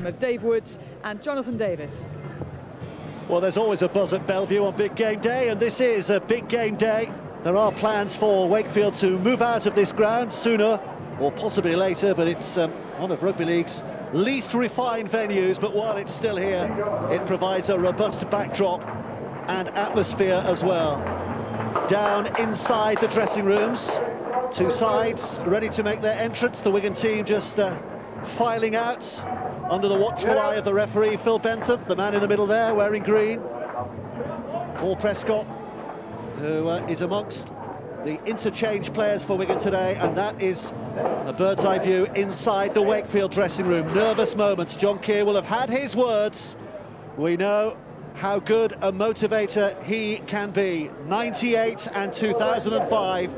team of Dave Woods and Jonathan Davis. Well, there's always a buzz at Bellevue on big game day, and this is a big game day. There are plans for Wakefield to move out of this ground sooner or possibly later, but it's one of rugby league's least refined venues. But while it's still here, it provides a robust backdrop and atmosphere as well. Down inside the dressing rooms, two sides ready to make their entrance. The Wigan team just filing out under the watchful eye of the referee, Phil Bentham, the man in the middle there wearing green. Paul Prescott, who is amongst the interchange players for Wigan today, and that is a bird's eye view inside the Wakefield dressing room. Nervous moments. John Keir will have had his words. We know how good a motivator he can be. 98 and 2005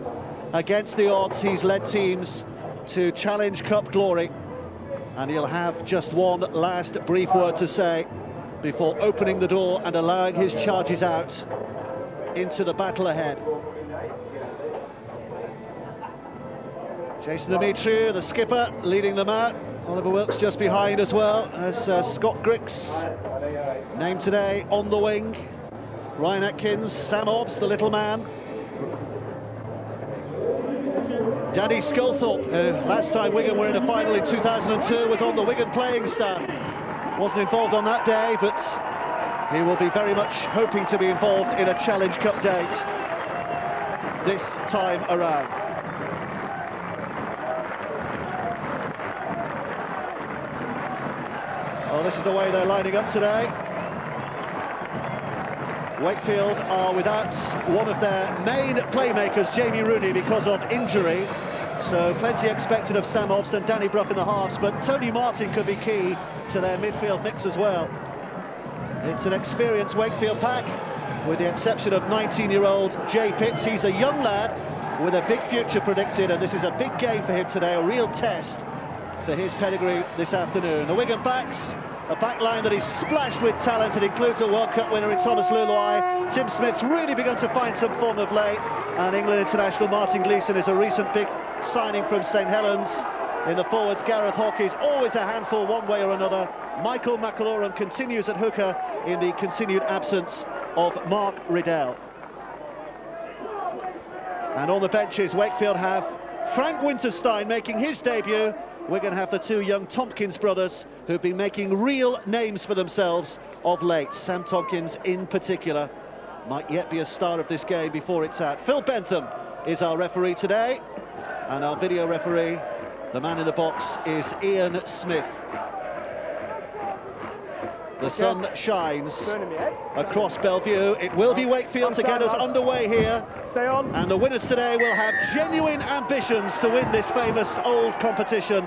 against the odds. He's led teams to Challenge Cup glory, and he'll have just one last brief word to say before opening the door and allowing his charges out into the battle ahead. Jason Demetriou, the skipper, leading them out. Oliver Wilkes just behind as well as Scott Griggs, named today on the wing. Ryan Atkins, Sam Hobbs, the little man. Danny Sculthorpe, who last time Wigan were in a final in 2002, was on the Wigan playing staff. Wasn't involved on that day, but he will be very much hoping to be involved in a Challenge Cup date this time around. Oh, this is the way they're lining up today. Wakefield are without one of their main playmakers, Jamie Rooney, because of injury. So plenty expected of Sam Hobbs and Danny Brough in the halves, but Tony Martin could be key to their midfield mix as well. It's an experienced Wakefield pack, with the exception of 19-year-old Jay Pitts. He's a young lad with a big future predicted, and this is a big game for him today, a real test for his pedigree this afternoon. The Wigan backs, a back line that is splashed with talent. It includes a World Cup winner in Thomas Luluai. Tim Smith's really begun to find some form of late, and England international Martin Gleeson is a recent big signing from St Helens. In the forwards, Gareth Hawke is always a handful one way or another. Michael McAlorum continues at hooker in the continued absence of Mark Riddell. And on the benches, Wakefield have Frank Winterstein making his debut. Wigan have the two young Tompkins brothers who've been making real names for themselves of late. Sam Tompkins in particular might yet be a star of this game before it's out. Phil Bentham is our referee today, and our video referee, the man in the box, is Ian Smith. The sun shines across Bellevue. It will be Wakefield to get us underway here. Stay on. And the winners today will have genuine ambitions to win this famous old competition.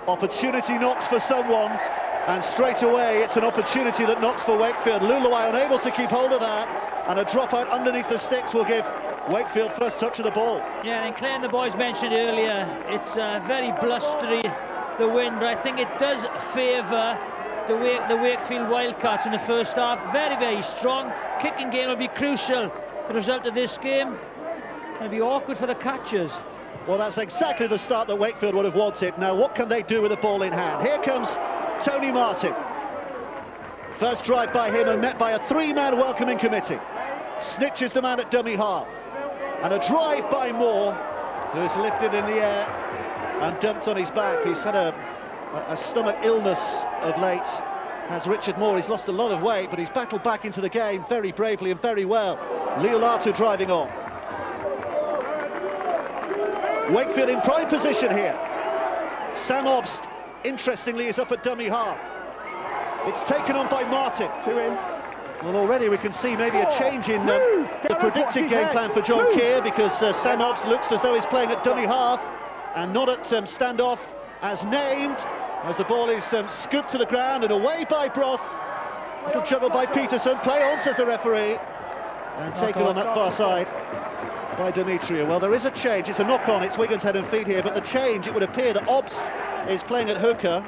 Opportunity knocks for someone, and straight away it's an opportunity that knocks for Wakefield. Luluai unable to keep hold of that, and a drop out underneath the sticks will give Wakefield first touch of the ball. Yeah, and Claire and the boys mentioned earlier, it's very blustery, the wind, but I think it does favour the Wakefield Wildcats in the first half. Very, very strong. Kicking game will be crucial to the result of this game. It'll be awkward for the catchers. Well, that's exactly the start that Wakefield would have wanted. Now, what can they do with the ball in hand? Here comes Tony Martin. First drive by him and met by a three-man welcoming committee. Snitches the man at dummy half. And a drive by Moore, who is lifted in the air and dumped on his back. He's had a stomach illness of late, has Richard Moore. He's lost a lot of weight, but he's battled back into the game very bravely and very well. Leolatu driving on. Wakefield in prime position here. Sam Hobbs, interestingly, is up at dummy half. It's taken on by Martin. Two in. Well, already we can see maybe a change in the predicted game plan for John Keir, because Sam Hobbs looks as though he's playing at dummy half and not at standoff as named, as the ball is scooped to the ground and away by Brough. Little juggle by Peterson. Play on, says the referee, and taken on that far side by Demetriou. Well, there is a change. It's a knock-on. It's Wigan's head and feet here, but the change, it would appear that Obst is playing at hooker.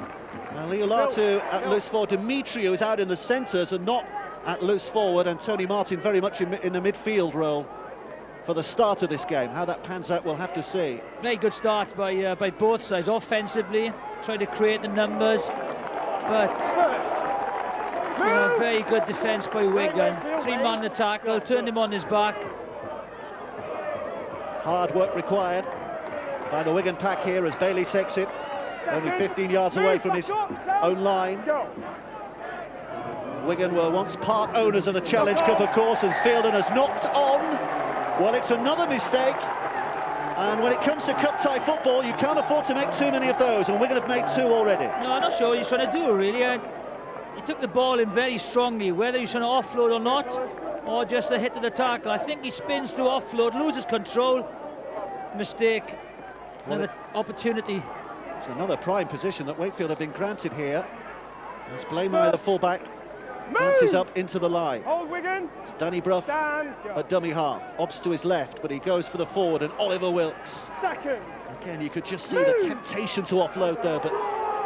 Leolatu at loose forward. Demetriou is out in the centres and not at loose forward, and Tony Martin very much in the midfield role for the start of this game. How that pans out, we'll have to see. Very good start by both sides. Offensively, trying to create the numbers. But very good defence by Wigan. 3-man the tackle, turned him on his back. Hard work required by the Wigan pack here as Bailey takes it. Only 15 yards away from his own line. Wigan were once part owners of the Challenge Cup, of course, and Fielden has knocked on. Well, it's another mistake. And when it comes to cup-tie football, you can't afford to make too many of those, and Wigan have made 2 already. No, I'm not sure what he's trying to do, really. He took the ball in very strongly, whether he's trying to offload or not, or just a hit to the tackle. I think he spins to offload, loses control, mistake, another opportunity. It's another prime position that Wakefield have been granted here. As Blaymire, the fullback, glances up into the line. Hold Wigan. It's Danny Brough at dummy half. Ops to his left, but he goes for the forward, and Oliver Wilkes. Second. Again, you could just see the temptation to offload there, but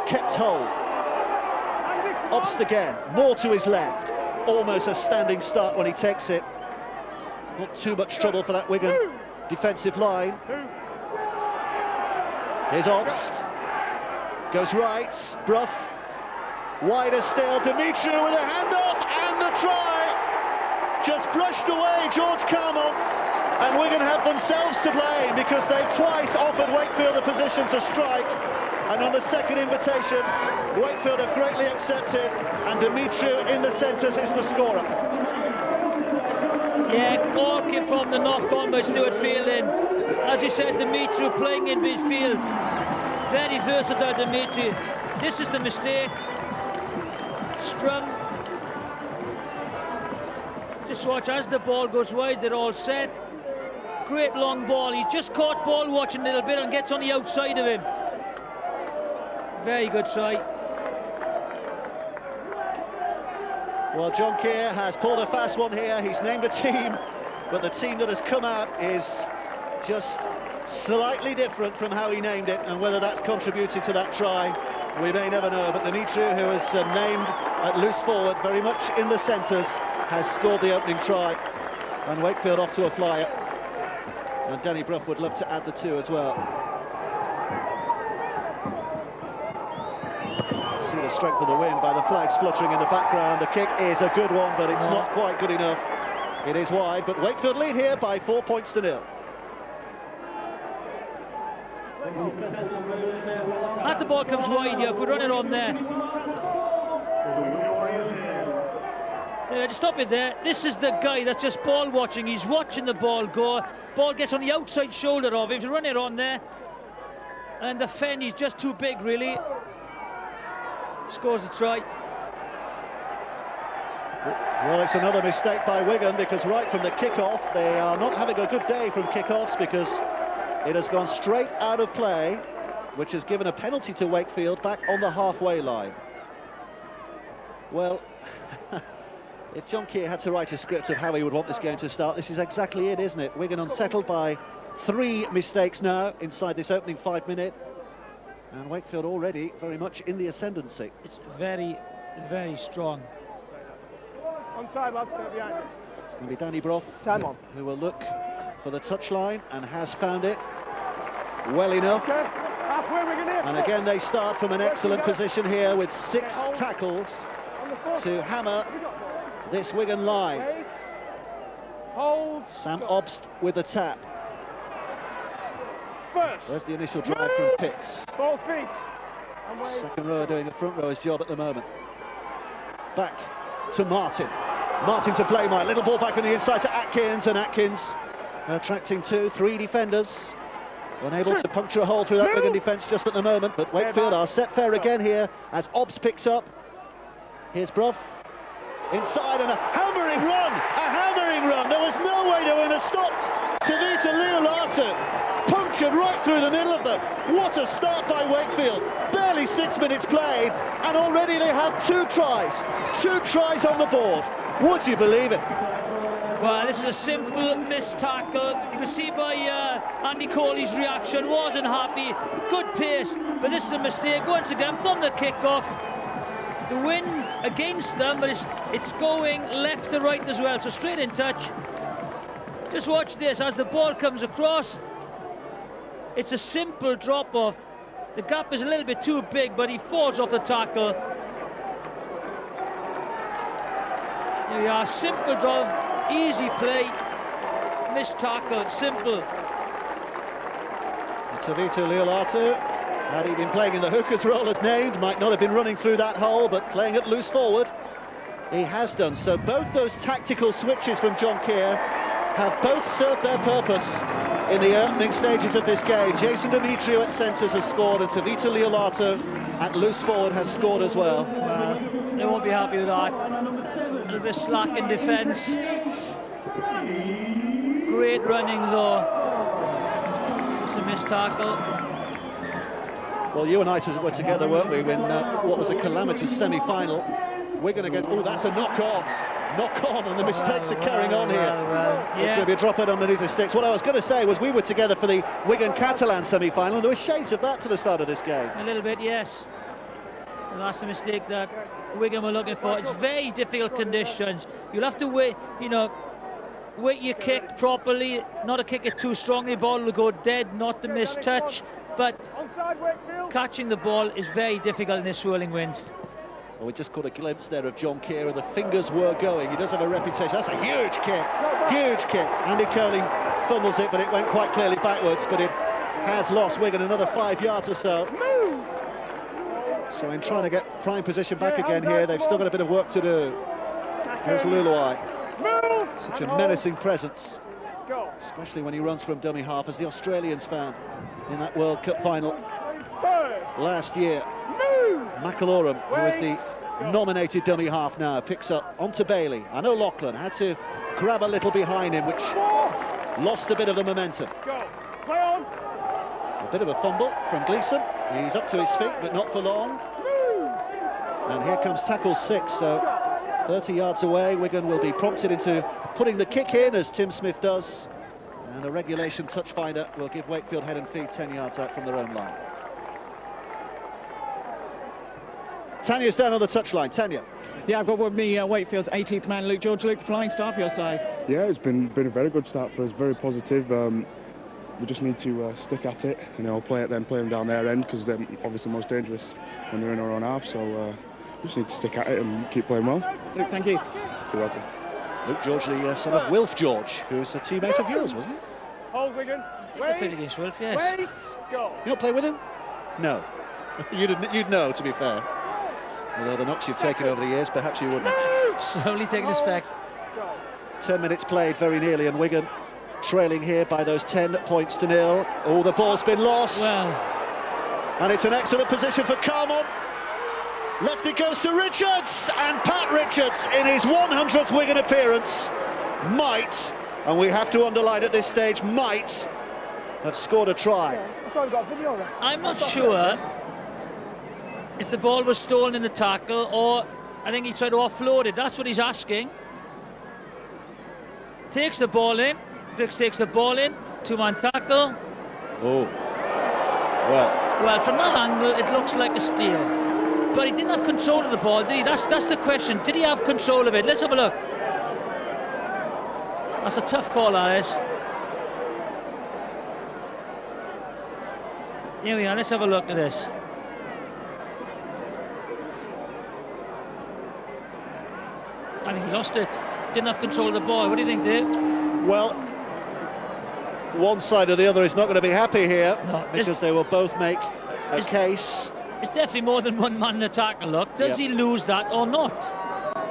kept hold. Ops again, more to his left. Almost a standing start when he takes it. Not too much trouble for that Wigan defensive line. Here's Obst. Goes right, Brough. Wider still, Dimitri with a handoff, and the try! Just brushed away George Carmel, and Wigan have themselves to blame because they've twice offered Wakefield a position to strike, and on the second invitation, Wakefield have greatly accepted, and Dimitri in the centres is the scorer. Yeah, ball came from the knock on by Stuart Fielding. As you said, Dimitri playing in midfield. Very versatile, Dimitri. This is the mistake. Scrum. Just watch as the ball goes wide, they're all set. Great long ball. He's just caught ball watching a little bit and gets on the outside of him. Very good try. Well, John Keir has pulled a fast one here. He's named a team, but the team that has come out is just slightly different from how he named it, and whether that's contributed to that try, we may never know. But Dimitri, who is named at loose forward, very much in the centres, has scored the opening try, and Wakefield off to a flyer. And Danny Brough would love to add the 2 as well. See the strength of the wind by the flags fluttering in the background. The kick is a good one, but it's not quite good enough. It is wide, but Wakefield lead here by 4 points to 0. As the ball comes wide, if we run it on there. Just stop it there. This is the guy that's just ball watching. He's watching the ball go. Ball gets on the outside shoulder of him. If you run it on there, and the fen is just too big, really. Scores the try. Well, it's another mistake by Wigan, because right from the kick-off, they are not having a good day from kick-offs, because it has gone straight out of play, which has given a penalty to Wakefield back on the halfway line. Well, if John Keir had to write a script of how he would want this game to start, this is exactly it, isn't it? Wigan unsettled by 3 mistakes now inside this opening 5 minute, and Wakefield already very much in the ascendancy. It's very, very strong. Onside, lads, stay behind you. It's going to be Danny Brough who will look for the touchline, and has found it well enough. Okay. Halfway, Wigan here. And again they start from an excellent position here with 6 tackles to hammer this Wigan line. Wait. Hold. Sam Obst with the tap. First. There's the initial drive from Pitts. Both feet. And wait. Second rower doing a front rower's job at the moment. Back to Martin. Martin to Blaymire. Little ball back on the inside to Atkins, and Atkins attracting 2-3 defenders. Unable to puncture a hole through that Wigan defence just at the moment, but Wakefield are set fair again here as Obst picks up. Here's Brough. Inside, and a hammering run! A hammering run! There was no way they were going to stop Tavita Leolatu. Punctured right through the middle of them. What a start by Wakefield. Barely 6 minutes played, and already they have 2 tries. 2 tries on the board. Would you believe it? Well, this is a simple missed tackle. You can see by Andy Coley's reaction, wasn't happy. Good pace, but this is a mistake once again from the kick-off. The wind against them, but it's going left to right as well, so straight in touch. Just watch this as the ball comes across. It's a simple drop-off. The gap is a little bit too big, but he falls off the tackle. Here we are, simple drop, easy play, missed tackle, simple. Vito Leolato, had he been playing in the hooker's role as named, might not have been running through that hole, but playing it loose forward, he has done. So both those tactical switches from John Keir have both served their purpose in the opening stages of this game. Jason Demetriou at centres has scored, and Tavita Leolato at loose forward has scored as well. Well, they won't be happy with that. A little bit slack in defence. Great running though. It's a missed tackle. Well, you and I were together, weren't we, when what was a calamitous semi-final. Wigan against... Oh, that's a knock-on. Knock-on, and the mistakes are carrying on here. Yeah. There's going to be a drop in underneath the sticks. What I was going to say was we were together for the Wigan-Catalan semi-final, and there were shades of that to the start of this game. A little bit, yes. And that's the mistake that Wigan were looking for. It's very difficult conditions. You'll have to wait, you know, wait your kick properly, not to kick it too strongly. The ball will go dead, not to miss touch. But Onside, Wakefield. catching the ball is very difficult in this swirling wind. Well, we just caught a glimpse there of John Keir, and the fingers were going. He does have a reputation. That's a huge kick. Huge kick. Andy Curling fumbles it, but it went quite clearly backwards. But it has lost Wigan another 5 yards or so. So in trying to get prime position back again here, they've still got a bit of work to do. Here's Luluai. Such a menacing presence, especially when he runs from dummy half, as the Australians found in that World Cup final last year. McAlorum, who is the nominated dummy half now, picks up onto Bailey. I know Lachlan had to grab a little behind him, which lost a bit of the momentum. Play on. A bit of a fumble from Gleeson. He's up to his feet, but not for long. And here comes tackle 6, so 30 yards away. Wigan will be prompted into putting the kick in, as Tim Smith does. And a regulation touch finder will give Wakefield head and feet 10 yards out from their own line. Tanya's down on the touchline. Tanya. Yeah, I've got with me Wakefield's 18th man, Luke George. Luke, flying start for your side. Yeah, it's been a very good start for us, very positive. We just need to stick at it, you know, play them down their end, because they're obviously most dangerous when they're in our own half, so we just need to stick at it and keep playing well. Luke, thank you. You're welcome. Luke George, the son of Wilf George, who's a teammate of yours, wasn't he? Hold, Wigan. They played against Wilf, yes. Wait. Go. You don't play with him? No. You'd know, to be fair. Although the knocks you've taken over the years, perhaps you wouldn't. Slowly taking effect. 10 minutes played very nearly, and Wigan trailing here by those 10 points to nil. Oh, the ball's been lost. Well, And it's an excellent position for Carmon. Left it goes to Richards, and Pat Richards, in his 100th Wigan appearance, might, and we have to underline at this stage, might have scored a try. I'm not sure if the ball was stolen in the tackle, or I think he tried to offload it. That's what he's asking. Takes the ball in. Brooks takes the ball in. Two-man tackle. Oh, Well, from that angle, it looks like a steal. But he didn't have control of the ball, did he? That's the question. Did he have control of it? Let's have a look. That's a tough call, that is. Here we are. Let's have a look at this. I think he lost it. Didn't have control of the ball. What do you think, Dave? well, one side or the other is not going to be happy here, No, because they will both make a it's- case. It's definitely more than one man in the tackle, look. Does Yep. he lose that or not?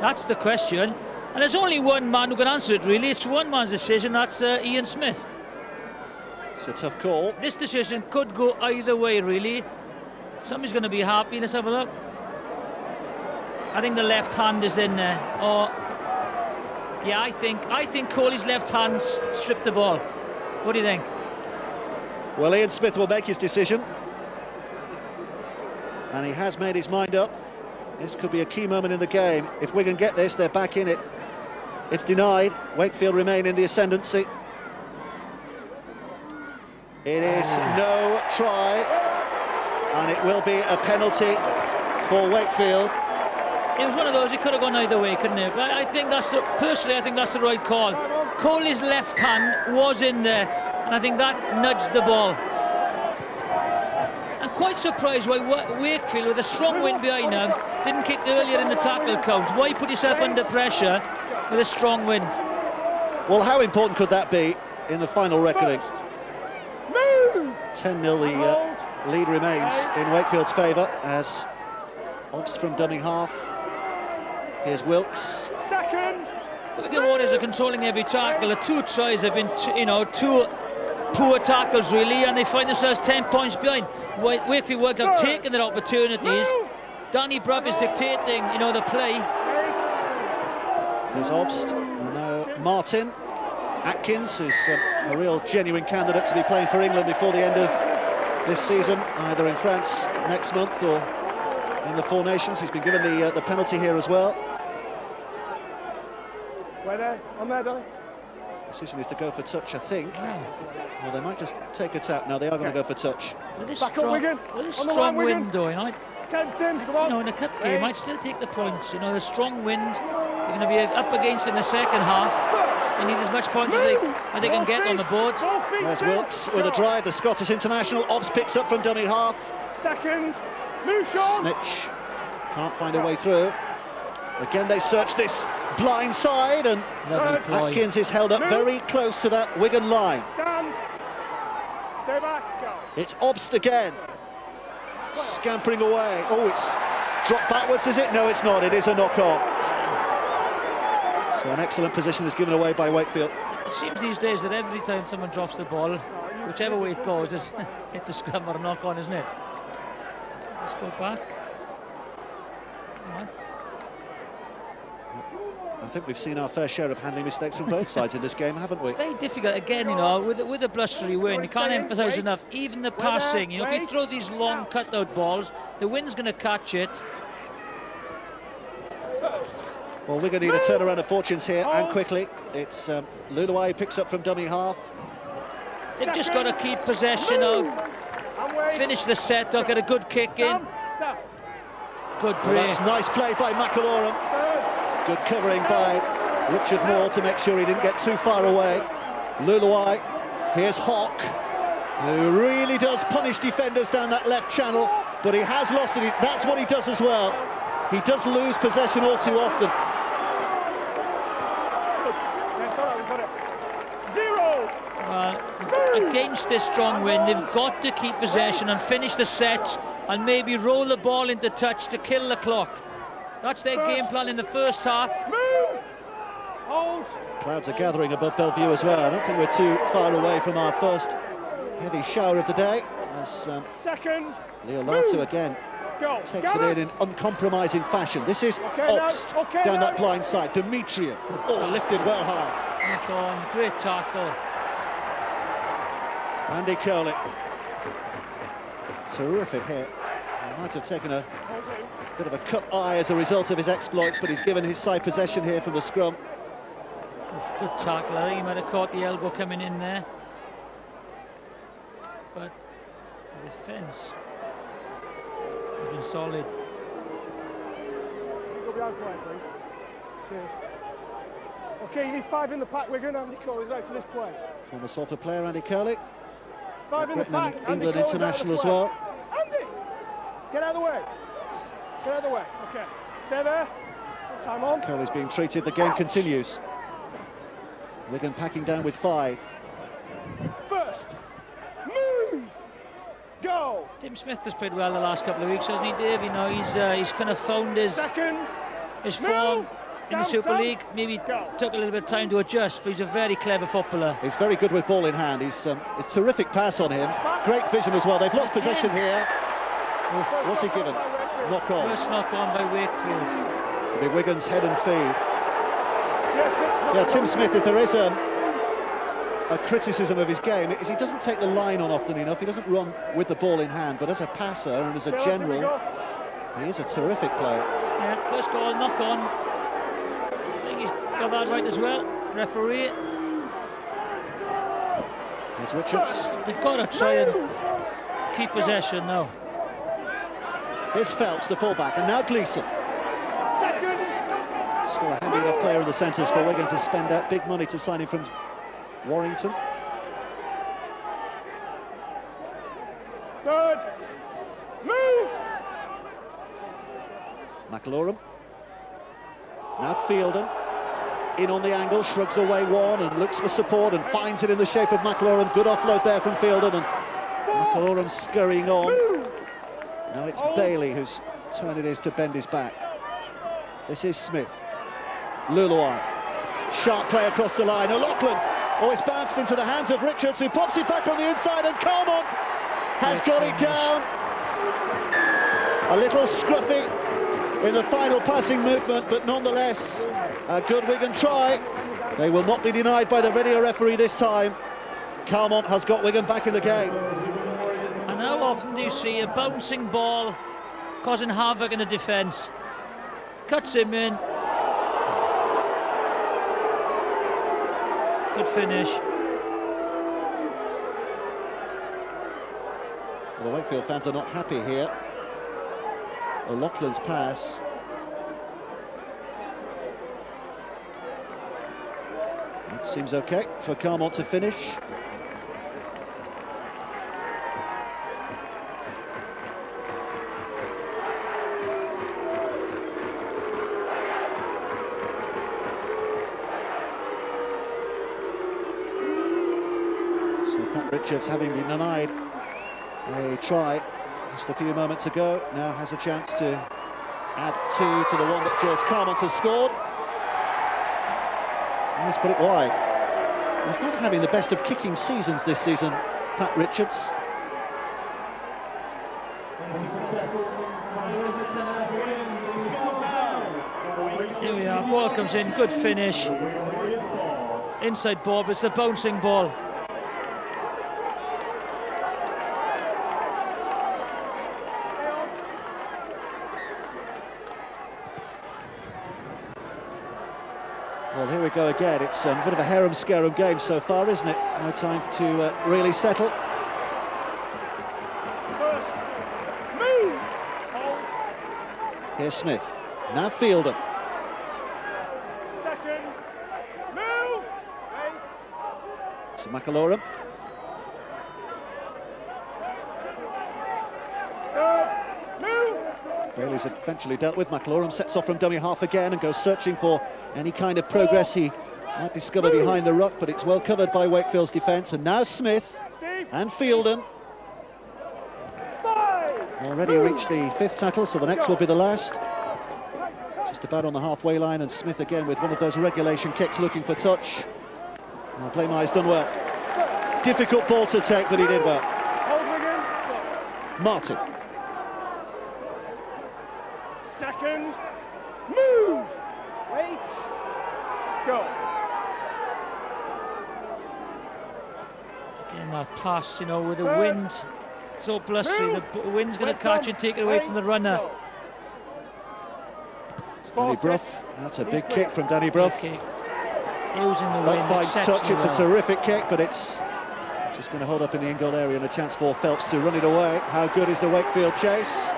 That's the question. And there's only one man who can answer it, really. It's one man's decision, that's Ian Smith. It's a tough call. This decision could go either way, really. Somebody's going to be happy. Let's have a look. I think the left hand is in there. Or, yeah, I think Coley's left hand stripped the ball. What do you think? Well, Ian Smith will make his decision, and he has made his mind up. This could be a key moment in the game. If Wigan get this, they're back in it. If denied, Wakefield remain in the ascendancy. It is no try, and it will be a penalty for Wakefield. It was one of those, it could have gone either way, couldn't it? But I think personally, I think that's the right call. Coley's left hand was in there, and I think that nudged the ball. I'm quite surprised why Wakefield, with a strong wind behind them, didn't kick earlier in the tackle count. Why put yourself under pressure with a strong wind. Well, how important could that be in the final reckoning? First. Move. 10-0 the lead remains in Wakefield's favour as Obst from dummy half. Here's Wilkes. Second. The Wigan Warriors are controlling every tackle. The 2 tries have been, two poor tackles really, and they find themselves 10 points behind. Wakefield Works have taken their opportunities. Danny Bruff is dictating, the play. There's Obst, and now Martin. Atkins, who's a real genuine candidate to be playing for England before the end of this season, either in France next month or in the Four Nations. He's been given the penalty here as well. Where there? On there, Donny. Decision is to go for touch, I think. Well, they might just take a tap. No, they are going to go for touch. With this Back up, Wigan. strong wind, though, Tim, come on. in a cup game, I'd still take the points. The strong wind, they're going to be up against in the second half. They need as much points as they can get on the board. There's Wilkes with a drive, the Scottish international. Obst picks up from dummy half. Second. Move, Sean. Snitch can't find a way through. Again, they search this blind side, and Atkins is held up very close to that Wigan line. Stand. Stay back. Go. It's Obst again. Scampering away. Oh, it's dropped backwards, is it? No, it's not. It is a knock-on. So an excellent position is given away by Wakefield. It seems these days that every time someone drops the ball, whichever way it goes, it's a scrum or a knock-on, isn't it? Let's go back. Come on. I think we've seen our fair share of handling mistakes from both sides in this game, haven't we? It's very difficult, again, with a blustery wind. You can't emphasise enough, even the passing. If you throw these long cut-out balls, the wind's going to catch it. Well, we're going to need a turnaround of fortunes here, and quickly. It's Luluai picks up from dummy half. They've just got to keep possession of, finish the set, they'll get a good kick in. Good break. Well, that's nice play by McAlorum. Good covering by Richard Moore to make sure he didn't get too far away. Luluai, here's Hawk, who really does punish defenders down that left channel, but he has lost it. That's what he does as well. He does lose possession all too often. Well, against this strong wind, they've got to keep possession and finish the set and maybe roll the ball into touch to kill the clock. That's their game plan in the first half. Move! Hold! Clouds are gathering above Bellevue as well. I don't think we're too far away from our first heavy shower of the day. As Second. Leo Latu again takes it in uncompromising fashion. This is Obst down that blind side. Demetriou, lifted well high. Knock on, great tackle. Andy Curley. Terrific hit. He might have taken a bit of a cut eye as a result of his exploits, but he's given his side possession here from the scrum. Good tackle. I think he might have caught the elbow coming in there. But the defence has been solid. Go behind play, please. Cheers. Okay, you need 5 in the pack, Wigan. Andy Curley's out to this play. Former Salford player Andy Curley. 5 in the pack. England international as well. Andy! Get out of the way. Get out of the way. Okay. Stay there. Time on. Curley's being treated. The game continues. Wigan packing down with 5. First. Move. Go. Tim Smith has played well the last couple of weeks, hasn't he, Dave? He's kind of found his form in the Super League. Maybe took a little bit of time to adjust, but he's a very clever footballer. He's very good with ball in hand. It's a terrific pass on him. Great vision as well. They've lost possession here. What's he given? Knock on. First knock on by Wakefield. It'll be Wigan's head and feed. Yeah, Tim Smith, if there is a criticism of his game, is he doesn't take the line on often enough. He doesn't run with the ball in hand, but as a passer and as a general, he is a terrific player. Yeah, first goal, knock on. I think he's got that right as well. Referee. Here's Richards. They've got to try and keep possession now. Here's Phelps, the fullback, and now Gleeson. Still a handy enough player in the centres for Wigan to spend out big money to sign him from Warrington. Good. Move. McAlorum. Now Fielden. in on the angle, shrugs away one and looks for support and finds it in the shape of McLaurin. Good offload there from Fielden, and McLaurin scurrying on. Now it's Bailey whose turn it is to bend his back. This is Smith. Luluai. Sharp play across the line. O'Loughlin. Oh, it's bounced into the hands of Richards, who pops it back on the inside, and Carmont has got it down. A little scruffy in the final passing movement, but nonetheless a good Wigan try. They will not be denied by the video referee this time. Carmont has got Wigan back in the game. And how often do you see a bouncing ball causing havoc in the defence? Cuts him in. Good finish. Well, the Wakefield fans are not happy here. O'Loughlin's pass. It seems okay for Carmont to finish. So Pat Richards, having been denied a try just a few moments ago, now has a chance to add two to the one that George Carmont has scored. And he's put it wide. He's not having the best of kicking seasons this season, Pat Richards. Here we are, ball comes in, good finish. Inside ball, but it's the bouncing ball. Well, here we go again. It's a bit of a harem-scarum game so far, isn't it? No time to really settle. First, move! Here's Smith. Now Fielden. Second, move! Wait. To McLaurin. Third, move! Bailey's eventually dealt with. McLaurin sets off from dummy half again and goes searching for any kind of progress he might discover behind the ruck, but it's well covered by Wakefield's defence. And now Smith and Fielden. Already reached the fifth tackle, so the next will be the last. Just about on the halfway line, and Smith again with one of those regulation kicks looking for touch. Well, Blamey's done well. Difficult ball to take, but he did well. Martin. Second, move! Wait, go. Again, that pass, you know, with the wind so blustery, the wind's going to catch and take it away from the runner. Danny Brough, that's a big kick from Danny Brough. Using the wind, That finds touch, it's a terrific kick, but it's just going to hold up in the in-goal area and a chance for Phelps to run it away. How good is the Wakefield chase?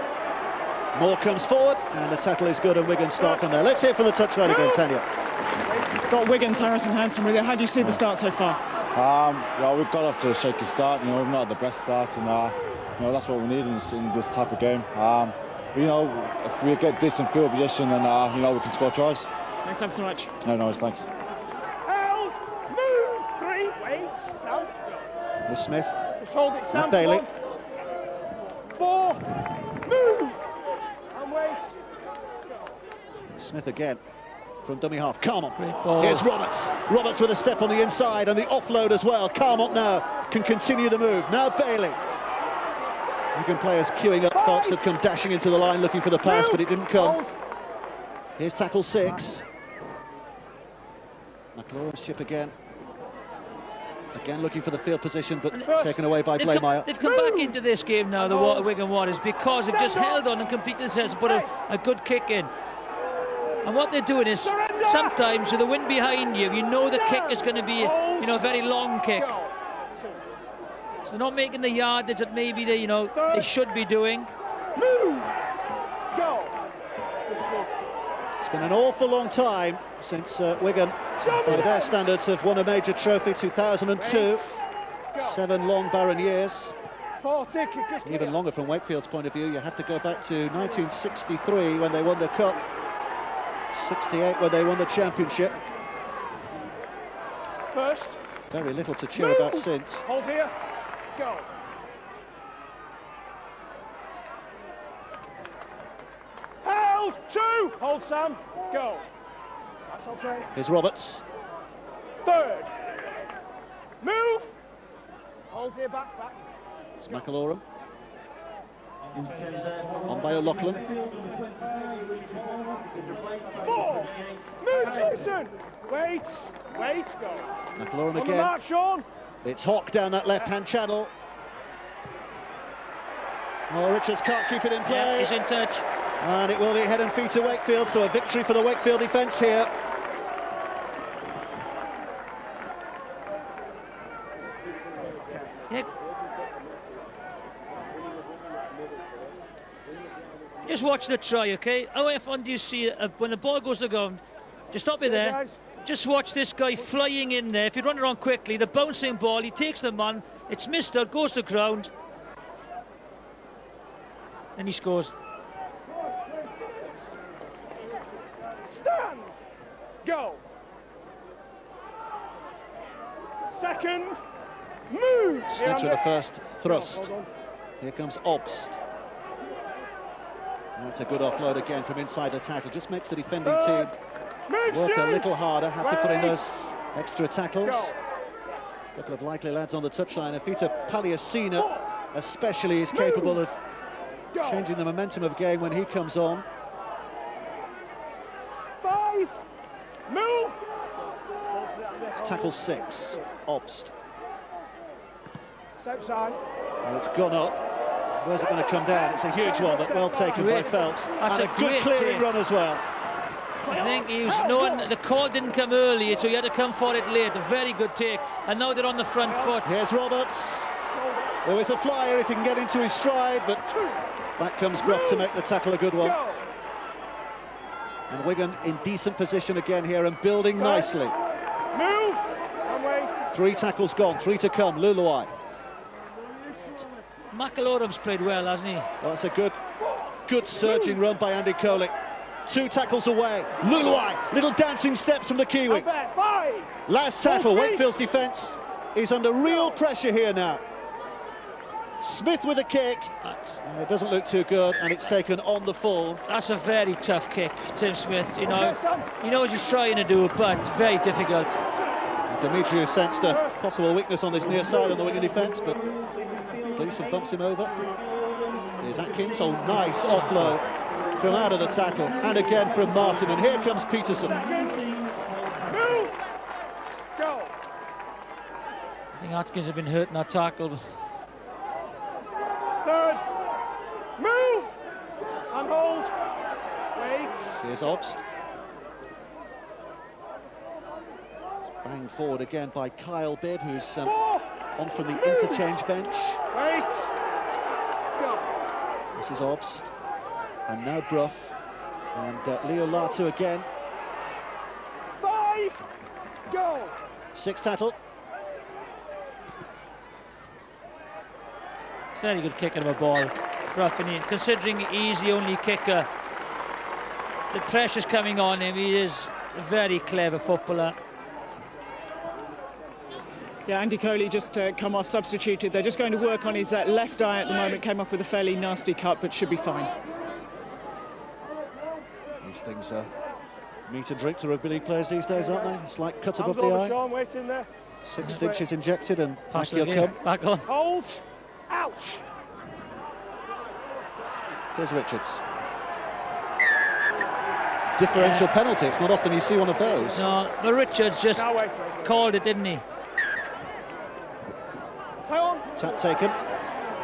Moore comes forward, and the tackle is good, and Wigan start from there. Let's hear from the touchline again, Tanya. Got Wigan's Harrison Hanson with you. How do you see the start so far? Well, we've got off to a shaky start. You know, we've not had the best start, and you know, that's what we need in this type of game. But, you know, if we get decent field position, then you know, we can score tries. Thanks ever so much. No, thanks. Held, move, three, wait, Sam. Here's Smith. Just hold it, Sam. Bailey. Four, move, and wait. Smith again from dummy half. Carmont. Great ball. Here's Roberts. Roberts with a step on the inside and the offload as well. Carmont now can continue the move. Now Bailey. Wigan players queuing up. Phelps had come dashing into the line looking for the pass, but it didn't come. Here's tackle 6. McLaurin's chip again. Again looking for the field position, but taken away by Blameyer. They've come back into this game now, the Wigan Warriors, because they've just held on and completed the test and put a good kick in. And what they're doing is, sometimes with the wind behind you, you know the kick is going to be, you know, a very long kick. So they're not making the yardage that maybe they, you know, they should be doing. Move, go. It's been an awful long time since Wigan, by their standards, have won a major trophy. 2002, 7 long barren years. Even longer from Wakefield's point of view. You have to go back to 1963 when they won the Cup, 68 when they won the Championship. first. Very little to cheer Move. about since. Hold here. Go. Held. 2. Hold, Sam. Go. That's okay. Here's Roberts. 3rd. Move. Hold here, back. It's McAlorum. On by O'Loughlin. 4. Move, Jason. Wait, go. McAlorum On the again. mark, Sean. It's Hawk down that left-hand channel. Oh, Richards can't keep it in play. Yeah, he's in touch. And it will be head and feet to Wakefield, so a victory for the Wakefield defence here. Yeah. Just watch the try, okay? How often do you see when the ball goes to the ground? Just stop it there. Guys. Just watch this guy flying in there. If you run around quickly, the bouncing ball, he takes the man, it's missed out, goes to the ground. And he scores. Stand. Go. 2nd. Move. Snatcher the first thrust. Hold on. Here comes Obst. That's a good offload again from inside the tackle. Just makes the defending team Move, work a shoot. little harder, have to put in those extra tackles. Go. A couple of likely lads on the touchline. Afita Paliasina especially is capable of Go. changing the momentum of game when he comes on. 5. Move. It's tackle 6, Obst. It's outside. And it's gone up. Where's it going to come down? It's a huge one, but well taken by Phelps. That's And a a good great clearing take. run as well. I think he was the call didn't come early, so he had to come for it late. A very good take. And now they're on the front foot. Here's Roberts. There is a flyer if he can get into his stride, but back comes Brough to make the tackle a good one. Go. And Wigan in decent position again here and building nicely. Move. And wait. 3 tackles gone, 3 to come. Luluai. McAlorum's played well, hasn't he? Well, that's a good surging run by Andy Kolick. 2 tackles away. Luluai, little dancing steps from the Kiwi. Up there. 5. Last tackle, Full feet. Wakefield's defence is under real pressure here now. Smith with a kick. It doesn't look too good, and it's taken on the full. That's a very tough kick, Tim Smith. You know, Okay, son. he knows he's trying to do it, but very difficult. Demetriou sensed a possible weakness on this near side on the Wigan defence, but Gleeson bumps him over. Here's Atkins. Oh, nice offload from out of the tackle, and again from Martin. And here comes Peterson. 2nd. Move. Go. I think Atkins has been hurt in that tackle. 3rd. Move. And hold. Wait. Here's Obst. Banged forward again by Kyle Bibb, who's 4. on from the interchange bench. Wait. Go. This is Obst. And now Brough. And Leo Latu again. 5. Go. 6 tackle. It's a very good kick of a ball. Ruffin, considering he's the only kicker, the pressure's coming on him. He is a very clever footballer. Yeah, Andy Coley just come off substituted. They're just going to work on his left eye at the moment. Came off with a fairly nasty cut, but should be fine. These things are meat and drink to rugby league players these days, aren't they? It's like cut above Hands the over, eye. Sean. Wait in there. 6 stitches injected and back Pass you'll again. come. Back on. Hold. Ouch. Here's Richards. Differential penalty. It's not often you see one of those. No, but Richards just Now wait. called it, didn't he? Play on. Tap taken.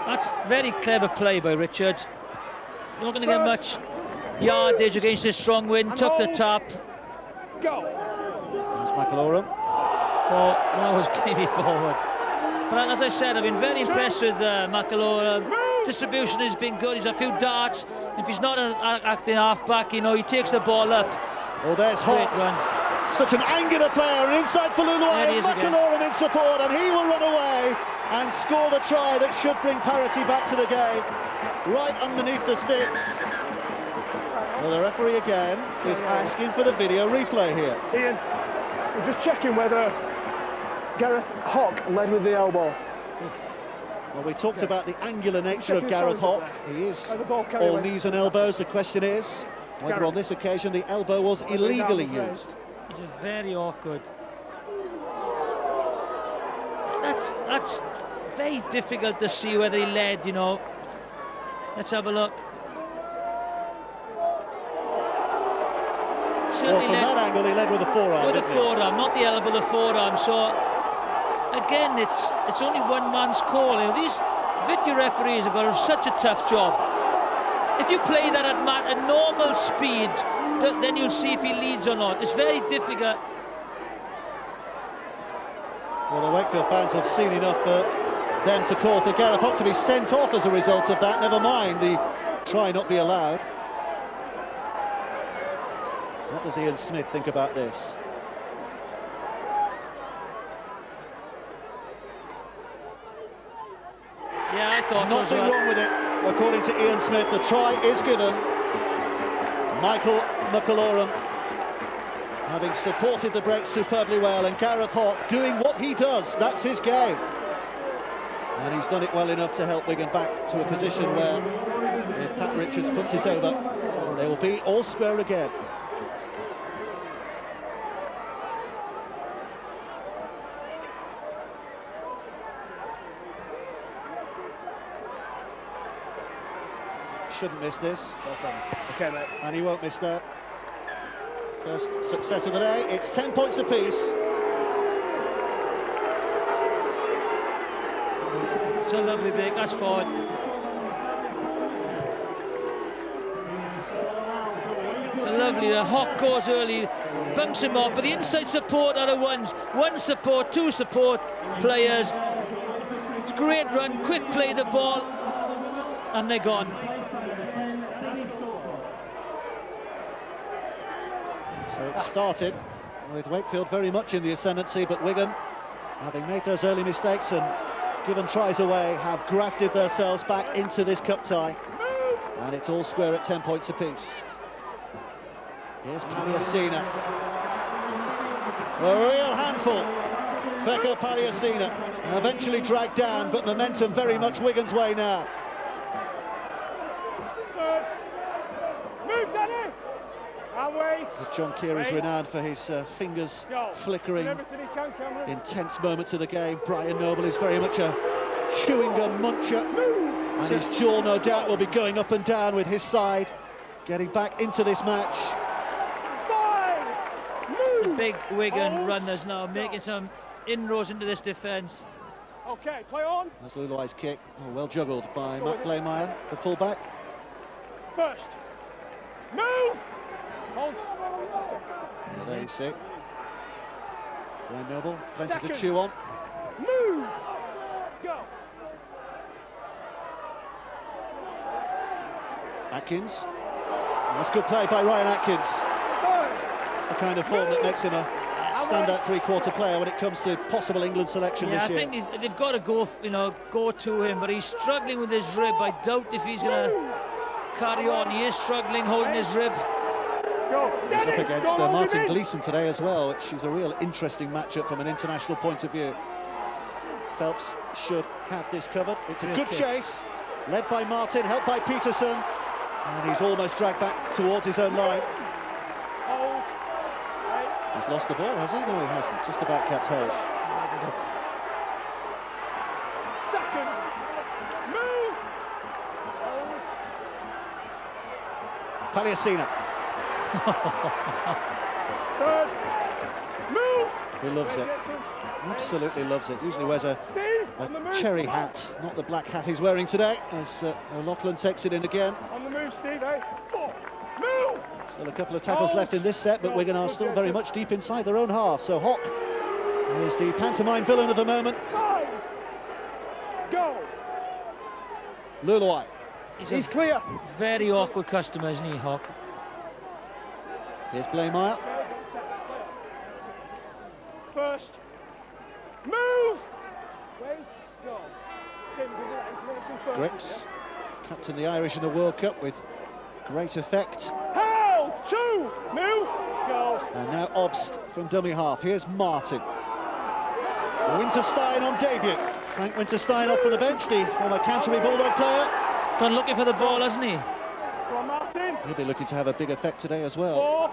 That's very clever play by Richards. You're not going to get much yardage against this strong wind. Took the tap. Go. There's McAlorum. That was clearly forward. But as I said, I've been very impressed with McAlorum. Distribution has been good. He's a few darts. If he's not acting half-back, you know, he takes the ball up. Oh, there's Great Hawk. run. Such an angular player, and inside for There Luluai, he is again. McAlorum in support, and he will run away and score the try that should bring parity back to the game. Right underneath the sticks. Well, the referee again is asking for the video replay here. Ian, we're just checking whether Gareth Hock led with the elbow. Well, we talked about the angular nature of Second Gareth challenge Hock. there. He is And the ball carrier all went knees to and the top. elbows. The question is whether Gareth. on this occasion the elbow was illegally used. He's a very awkward. That's very difficult to see whether he led, you know. Let's have a look. Well, Certainly from led that angle, he led with a forearm. with the didn't he? forearm, not the elbow, the forearm. So again, it's only one man's call. You know, these video referees have got such a tough job. If you play that at normal speed, then you'll see if he leads or not. It's very difficult. Well, the Wakefield fans have seen enough for them to call for Gareth Hock to be sent off as a result of that. Never mind the try not be allowed. What does Ian Smith think about this? Yeah, I thought so as Nothing well. wrong with it, according to Ian Smith. The try is given. Michael McAlorum having supported the break superbly well, and Gareth Hock doing what he does. That's his game. And he's done it well enough to help Wigan back to a position where, if Pat Richards puts this over, they will be all square again. Shouldn't miss this. Okay, mate. And he won't miss that. First success of the day. It's 10 points apiece. It's a lovely break. That's forward. It's a lovely. The Hock goes early, bumps him off, but the inside support are the ones. One support, two support players. It's a great run, quick play the ball, and they're gone. So it started with Wakefield very much in the ascendancy, but Wigan, having made those early mistakes and given tries away, have grafted themselves back into this cup tie. And it's all square at 10 points apiece. Here's Paliasina. A real handful. Feko Paliasina. And eventually dragged down, but momentum very much Wigan's way now. Move, Danny! And wait. John Keir is Wait. renowned for his fingers Go. flickering. Do everything he can, Cameron. Intense moments of the game. Brian Noble is very much a chewing gum muncher, and his jaw no doubt will be going up and down with his side, getting back into this match. 5. The Move. big Wigan Hold. runners now making some inroads into this defence. Okay, play on. That's Luluai's kick. Oh, well juggled by Let's go Matt with it. Blaymire, the fullback. First. Move. Hold. Yeah, there you see. Brian Noble, plenty to Second. chew on. Move. Go. Atkins. That's good play by Ryan Atkins. Third. It's the kind of form that makes him a standout three-quarter player when it comes to possible England selection Yeah, I this year. think they've got to go to him, but he's struggling with his rib. I doubt if he's going to carry on. He is struggling, holding his rib. Go. He's up Danny, against go on, Martin Danny. Gleeson today as well, which is a real interesting matchup from an international point of view. Phelps should have this covered. It's a Great good kick. chase, led by Martin, helped by Peterson, and he's almost dragged back towards his own line. Hold. Wait. He's lost the ball, has he? No, he hasn't. Just about kept hold. Second. Move. Hold. Paliasina, Third. Move. he loves it. Jetson. Absolutely loves it. Usually wears a Steve, on the move. cherry come on. hat, not the black hat he's wearing today, as O'Loughlin takes it in again. On the move, Steve, eh? 4. Move. Still a couple of tackles left in this set, but Wigan are still very much deep inside their own half. So Hock is the pantomime villain of the moment. 5. Go. Luluai. He's clear. Very awkward customer, isn't he, Hock? Here's Blaymire. First. Move. Wait. Go. Tim, give me that information first. Grix, captain the Irish in the World Cup with great effect. Held. 2. Move. Go. And now Obst from dummy half. Here's Martin. Winterstein on debut. Frank Winterstein off from the bench, the former Canterbury Bulldog player. Gone looking for the ball, hasn't he? Go on, Martin. He'll be looking to have a big effect today as well.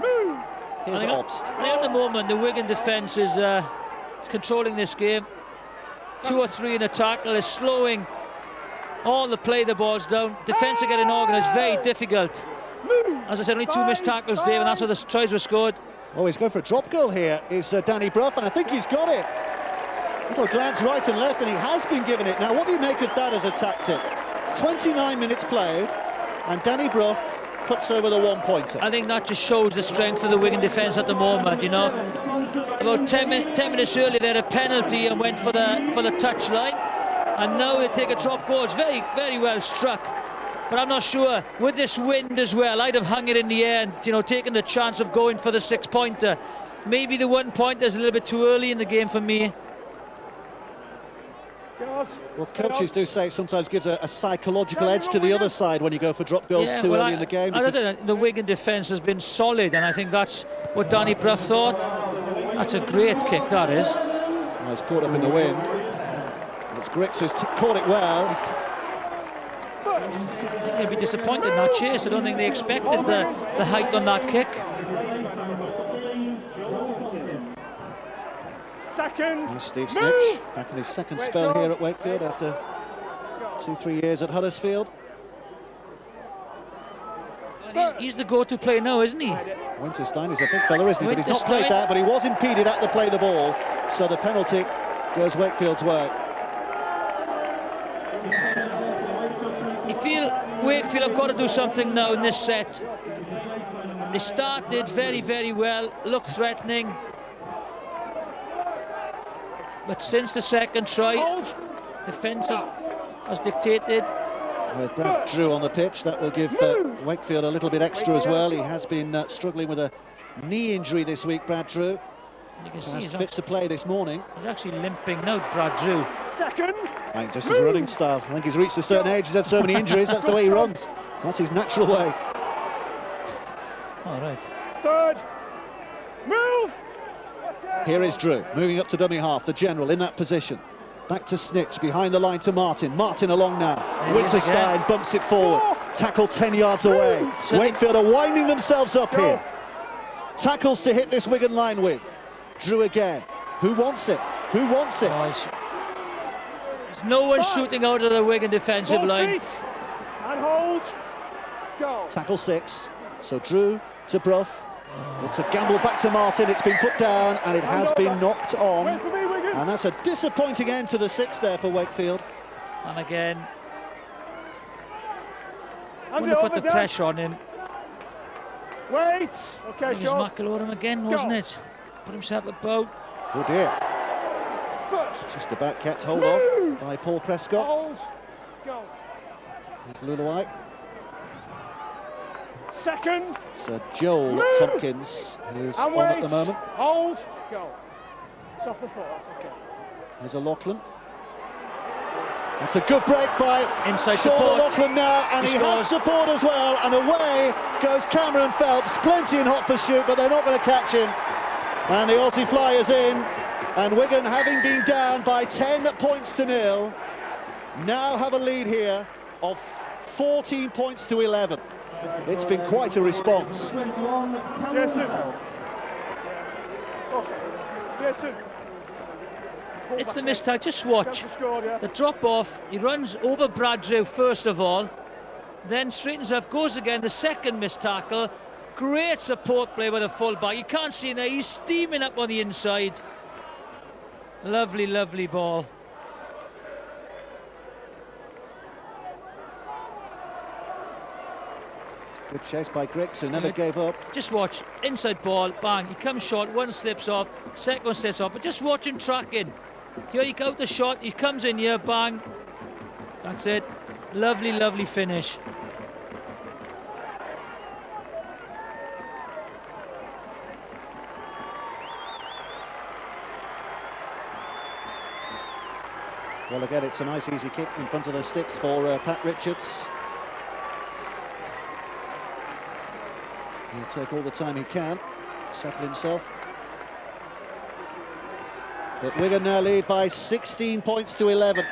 4. Move. Here's Obst. I think at the moment the Wigan defence is controlling this game. 2 or 3 in a tackle is slowing all the play the balls down. Defence are getting organised, very difficult. As I said, only 2 missed tackles, Dave, and that's how the tries were scored. Oh, he's going for a drop goal here, is Danny Brough, and I think he's got it. Little glance right and left, and he has been given it. Now, what do you make of that as a tactic? 29 minutes played, and Danny Brough puts over the 1-pointer. I think that just shows the strength of the Wigan defence at the moment, you know. About 10 minutes earlier, they had a penalty and went for the touch line, and now they take a drop goal. It's very, very well struck. But I'm not sure, with this wind as well, I'd have hung it in the air and, you know, taken the chance of going for the 6-pointer. Maybe the 1-pointer is a little bit too early in the game for me. Well, coaches do say it sometimes gives a psychological edge to the other side when you go for drop goals too early in the game. I don't know, the Wigan defence has been solid, and I think that's what Danny Brough thought. That's a great kick, that is. Well, it's caught up in the wind. And it's Griggs who's caught it well. I think they'll be disappointed in that chase. I don't think they expected the height on that kick. Second. Here's Steve Snitch, back in his second spell here at Wakefield after 2-3 years at Huddersfield. Well, he's the go-to player now, isn't he? Winterstein is a big fella, isn't he? But he's not played that, but he was impeded at the play the ball. So the penalty goes Wakefield's way. You feel Wakefield have got to do something now in this set. They started very, very well, looked threatening. But since the second try, defence has dictated. With Brad Drew on the pitch, that will give Wakefield a little bit extra as well. He has been struggling with a knee injury this week, Brad Drew. You can see he's fit to play this morning. He's actually limping now, Brad Drew. Second. I think just his running style. I think he's reached a certain age, he's had so many injuries, that's the way he runs. That's his natural way. All right. Third. Move. Here is Drew, moving up to dummy half, the general in that position. Back to Snitch, behind the line to Martin. Martin along now. Winterstein bumps it forward. Tackle 10 yards away. Wakefield are winding themselves up here. Tackles to hit this Wigan line with. Drew again. Who wants it? Who wants it? There's no one shooting out of the Wigan defensive line. And hold. Go. Tackle 6. So Drew to Brough. It's a gamble back to Martin. It's been put down and it has been knocked on. And that's a disappointing end to the 6 there for Wakefield. And again, when they put the pressure on him. Wait. Okay, it was McIlroy again, wasn't it? Put himself about. Oh dear. Just about kept hold of by Paul Prescott. Hold. Go. Here's Luluai. Second. Sir Joel Tompkins, who's on at the moment. Hold. Go. It's off the foot, that's okay. Here's a Lachlan. It's a good break by inside Sean support. Lachlan now, and he has support as well, and away goes Cameron Phelps. Plenty in hot pursuit, but they're not going to catch him. And the Aussie Flyers in, and Wigan, having been down by 10 points to 0, now have a lead here of 14 points to 11. It's been quite a response. Jason. Jason. It's the mistake, just watch. The drop off, he runs over Brad Drew first of all, then straightens up, goes again, the second missed tackle. Great support play by the full-back. You can't see him there, he's steaming up on the inside. Lovely, lovely ball. Good chase by Griggs, who never gave up. Just watch, inside ball, bang, he comes short, one slips off, second one slips off, but just watch him tracking. Here he got the shot, he comes in here, bang. That's it. Lovely, lovely finish. Well, again, it's a nice easy kick in front of the sticks for Pat Richards. He'll take all the time he can, settle himself. But Wigan now lead by 16 points to 11.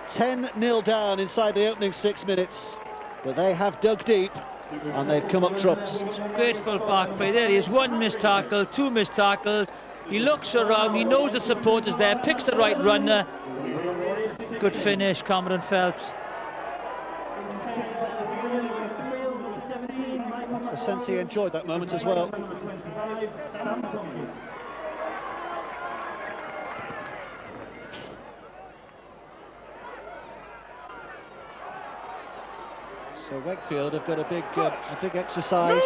10-0 down inside the opening 6 minutes. But they have dug deep and they've come up trumps. Great full back play. There he is. One missed tackle, two missed tackles. He looks around, he knows the support is there, picks the right runner. Good finish, Cameron Phelps. I sense he enjoyed that moment as well. So Wakefield have got a big exercise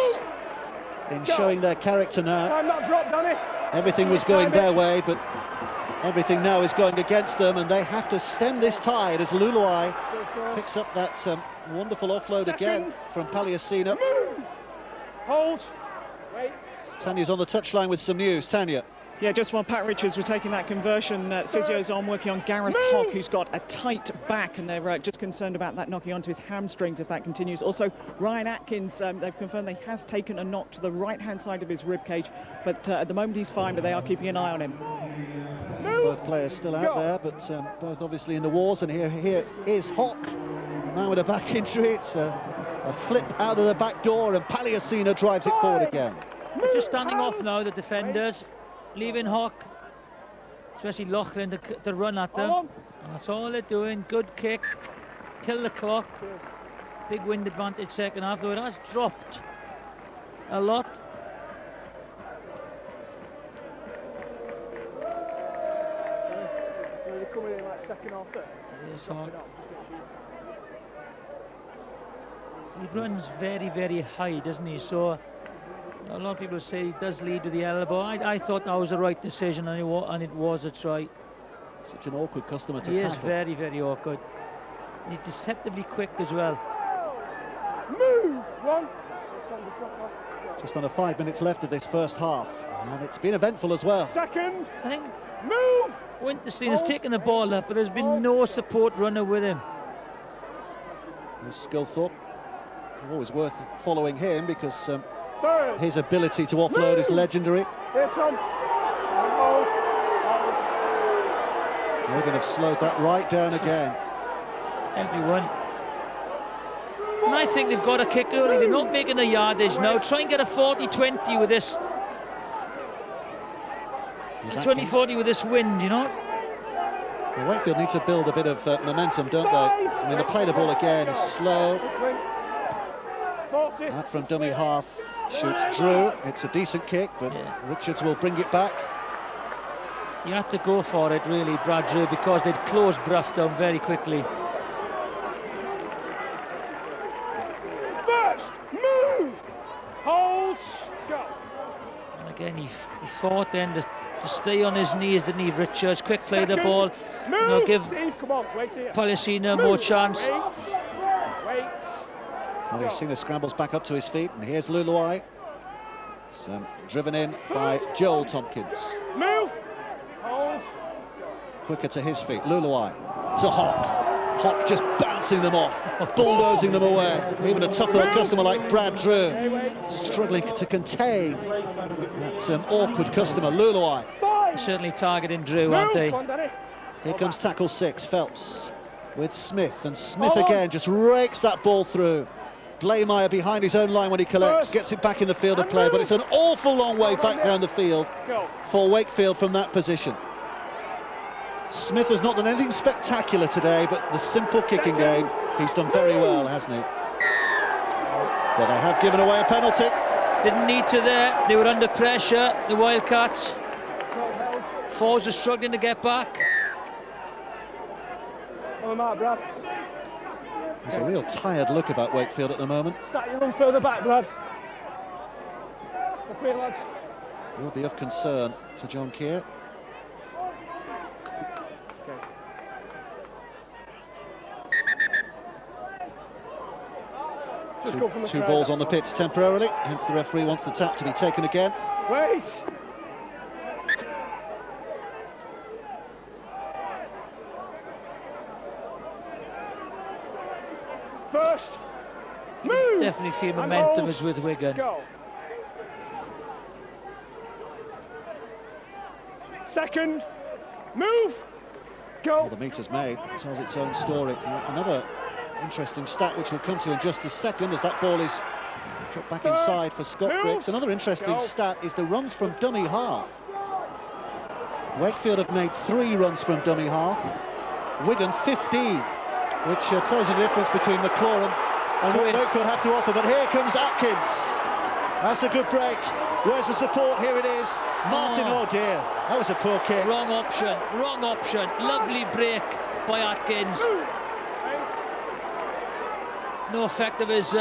in showing their character now. Time that drop, Danny. Everything was going their way, but everything now is going against them, and they have to stem this tide as Luluai picks up that wonderful offload again from Paliasina. Hold. Wait. Tanya's on the touchline with some news. Tanya. Yeah, just while Pat Richards were taking that conversion, physio's on working on Gareth Hock, who's got a tight back, and they're just concerned about that knocking onto his hamstrings if that continues. Also, Ryan Atkins, they've confirmed that he has taken a knock to the right-hand side of his ribcage, but at the moment he's fine, but they are keeping an eye on him. Both players still out there, but both obviously in the wars, and here is Hock, man with a back injury. It's a flip out of the back door, and Paliasina drives it forward again. They're just standing off now, the defenders. Leaving Hock, especially Loughlin, to run at them. And that's all they're doing. Good kick, kill the clock. Big wind advantage second half, though it has dropped a lot. They're coming in like second half there. Yes, Hock. He runs very, very high, doesn't he? So a lot of people say he does lead to the elbow. I thought that was the right decision, and it was a try. Such an awkward customer to tackle. tackle. He is very, very awkward. He's deceptively quick as well. Move! One. Just under 5 minutes left of this first half, and it's been eventful as well. Second. I think Move! Winterstein has taken the ball up, but there's been no support runner with him. There's Skilthorpe. Always worth following him because his ability to offload is legendary. Here, Tom. Hold. Wigan have slowed that right down again. Everyone. And I think they've got a kick early. They're not making the yardage now. Try and get a 40-20 with this. 20-40 with this wind, you know. Well, Wakefield need to build a bit of momentum, don't they? I mean, they play the ball again. It's slow. Out from dummy half. Shoots Drew. It's a decent kick, but Richards will bring it back. You had to go for it, really, Brad Drew, because they'd closed Bruff down very quickly. First, move! Hold, go. And again, he fought then to stay on his knees, didn't he, Richards? Quick play the ball. Move. You know, give Steve, come on, wait here. Paliasina more chance. Wait. Paliasina scrambles back up to his feet, and here's Luluai. Driven in by Joel Tompkins. Move! Hold. Quicker to his feet, Luluai to Hock. Hock just bouncing them off, bulldozing them away. Even a tougher customer like Brad Drew struggling to contain that awkward customer, Luluai. Certainly targeting Drew, aren't they? Here comes tackle 6, Phelps with Smith, and Smith again just rakes that ball through. Blaymeyer behind his own line when he collects, gets it back in the field of play, but it's an awful long way back down the field for Wakefield from that position. Smith has not done anything spectacular today, but the simple kicking game, he's done very well, hasn't he? But they have given away a penalty. Didn't need to there. They were under pressure, the Wildcats. Forwards are struggling to get back. On the mark, Brad. There's a real tired look about Wakefield at the moment. Start your run further back, Brad. Up here, lads. Will be of concern to John Keir. Two balls on the pitch temporarily, hence the referee wants the tap to be taken again. Wait! First, move! Definitely feel momentum is with Wigan. Go. Second, Move! Go! Well, the metres made tells its own story. Another interesting stat which we'll come to in just a second as that ball is dropped back inside for Scott Bricks. Another interesting stat is the runs from dummy half. Wakefield have made 3 runs from dummy half, Wigan 15, which tells you the difference between McLaurin and what Wakefield have to offer. But here comes Atkins. That's a good break. Where's the support? Here it is. Martin, oh dear, that was a poor kick. Wrong option, wrong option. Lovely break by Atkins. No effect of his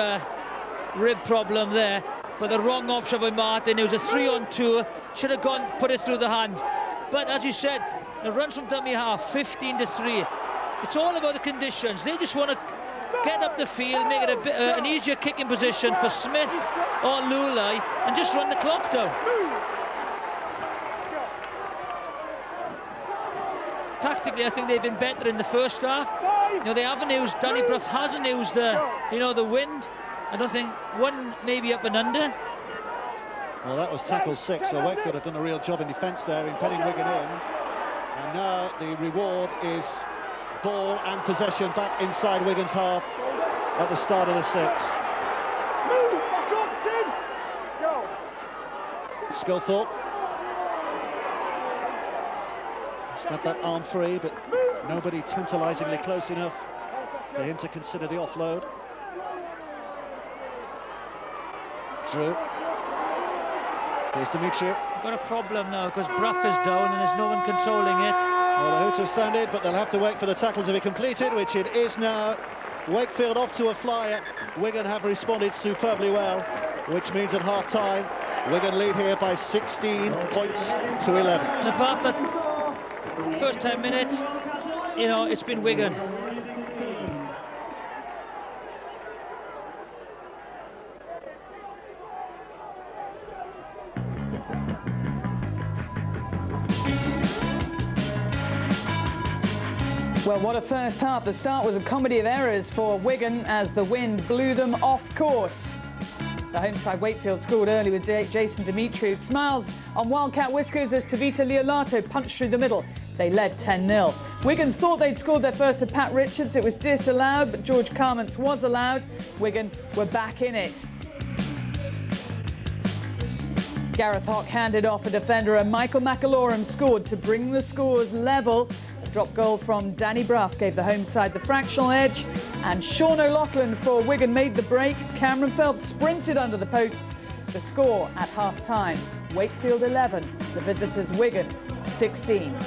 rib problem there, but the wrong option by Martin. It was a 3-on-2, should have gone, put it through the hand. But as you said, the runs from dummy half, 15-3. It's all about the conditions. They just want to get up the field, make it an easier kicking position for Smith or Lulai, and just run the clock down. Tactically, I think they've been better in the first half. You know, they haven't used, Danny Brough hasn't used the wind. I don't think one maybe up and under. Well, that was tackle 6, so Wakefield have done a real job in defence there in penning Wigan in. And now the reward is ball and possession back inside Wigan's half at the start of the 6th. Move! Back up, Tim! Go! Sculthorpe stabbed that arm free, but nobody tantalisingly close enough for him to consider the offload. Drew. Here's Dimitriou. Got a problem now because Brough is down and there's no one controlling it. Well, the Hooters sounded, but they'll have to wait for the tackle to be completed, which it is now. Wakefield off to a flyer. Wigan have responded superbly well, which means at half-time, Wigan lead here by 16 points to 11. And apart from that first 10 minutes, you know, it's been Wigan. Well, what a first half. The start was a comedy of errors for Wigan as the wind blew them off course. The home side Wakefield scored early with Jason Dimitriou. Smiles on Wildcat whiskers as Tavita Liolato punched through the middle. They led 10-0. Wigan thought they'd scored their first with Pat Richards. It was disallowed, but George Carments was allowed. Wigan were back in it. Gareth Hock handed off a defender and Michael McAlorum scored to bring the scores level. Drop goal from Danny Brough gave the home side the fractional edge, and Sean O'Loughlin for Wigan made the break. Cameron Phelps sprinted under the posts. The score at half-time, Wakefield 11, the visitors Wigan 16.